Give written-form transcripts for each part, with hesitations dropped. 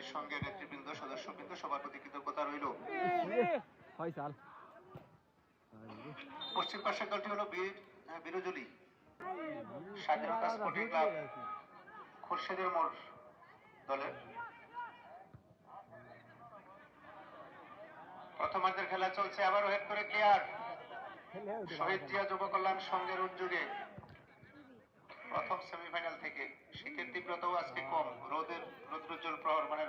সেই সঙ্গে নেতৃবৃন্দ সদস্যবৃন্দ সবার প্রতি কৃতজ্ঞতা রইল। পশ্চিম পাশের দলটি হলো বিরোজলি স্বাধীনতা স্পোর্টিং ক্লাব খোরশেদের মোড় দলের। প্রথমার্ধের খেলা চলছে, আবারও হেড করে ক্লিয়ার। শহীদ জিয়া যুব কল্যাণ সংঘের উদ্যোগে প্রথম সেমিফাইনাল থেকে শীতের তীব্রতাও আজকে কম, রৌদ্রোজ্জ্বল প্রহর, মানে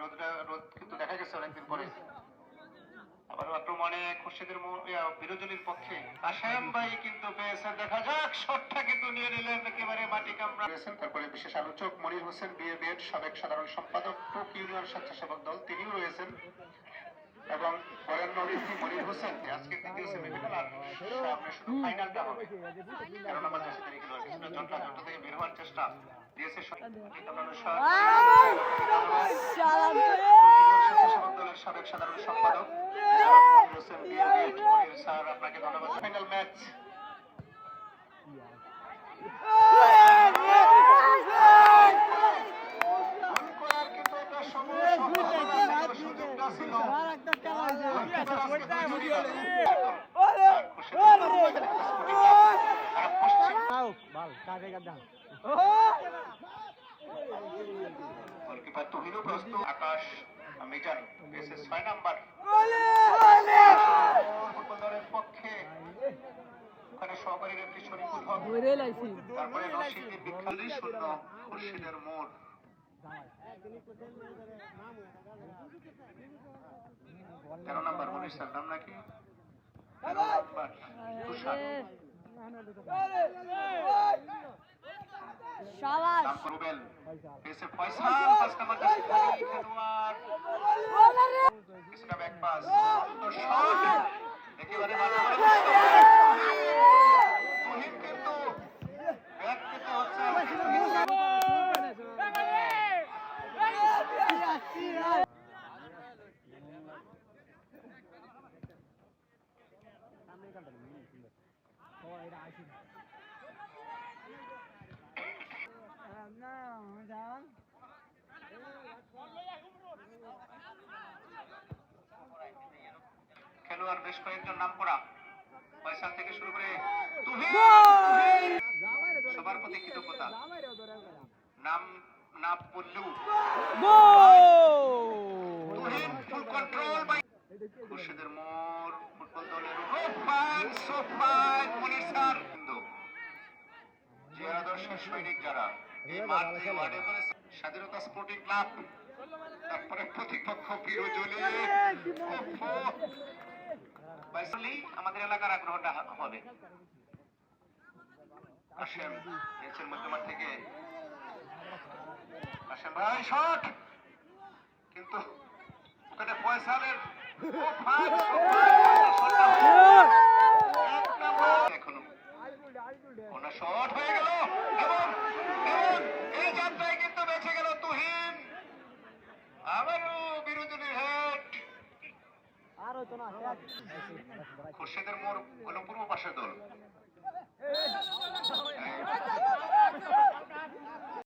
রোদ কিন্তু দেখা গেছে অনেকদিন পরে। আবার আক্রমণে খুরশেদের বিরোজলির পক্ষে কাশেম ভাই কিন্তু পেয়েছেন, দেখা যাক শটটা কিন্তু নিয়ে নিলেন একেবারে মাটি কামড়া। তারপরে বিশেষ আলোচক মনির হোসেন বিএড সাবেক সাধারণ সম্পাদক টুক ইউনিয়ন স্বেচ্ছাসেবক দল, তিনিও রয়েছেন। এবং বরেণ্য ব্যক্তি মনির হোসেন আজকে দ্বিতীয় সেমিফাইনাল, আর সামনে শুধু ফাইনালটা হবে। 13 নম্বর জার্সি তিনি খেলোয়াড়, কিছুটা যন্ত্র থেকে বের হওয়ার চেষ্টা দিয়েছে দলের সাবেক সাধারণ সম্পাদক মনির হোসেন বিএড। মনির স্যার আপনাকে ধন্যবাদ। ফাইনাল ম্যাচ আকাশ মিজান 6 নাম্বার দলের পক্ষে ওখানে সহকারী রেফারি শরীফুল হক, তারপরে নরসিংদীর বিখ্যাত 0 খুরশেদের মোড়। 13 নাম্বার মনির স্যার নাম নাকি 13 নাম্বার তুষার নাম রুবেল পেছে ফয়সাল 5 নাম্বার খেলোয়াড় কিছুটা ব্যাক পাস সুন্দর শট একেবারে তুহিন কিন্তু ব্যাক পেতে হচ্ছে। খেলোয়াড় বেশ কয়েকজন নাম করা, ফয়সাল থেকে শুরু করে তুহিন, সবার প্রতি কৃতজ্ঞতা। নাম না বললেও তুহিন ফুল কন্ট্রোল বাই খুরশেদের মোড় ফুটবল দলের মনির স্যার যে আদর্শের সৈনিক যারা এই মাঠ থেকে ওয়ার্ডে করেছে স্বাধীনতা স্পোর্টিং ক্লাব, তারপরে প্রতিপক্ষ বিরোজলি। আমাদের এলাকার আগ্রহটা হবে। কাশেম নিয়েছেন মধ্যমাঠ থেকে, কাশেম ভাই শট, কিন্তু ওখানে ফয়সালের এখনো ওনার শট হয়ে গেল এবং এই যাত্রায় কিন্তু বেঁচে গেল তুহিন। আবারও বিরোধীর হেড। খুরশেদের মোড় হলো পূর্ব পাশের দল।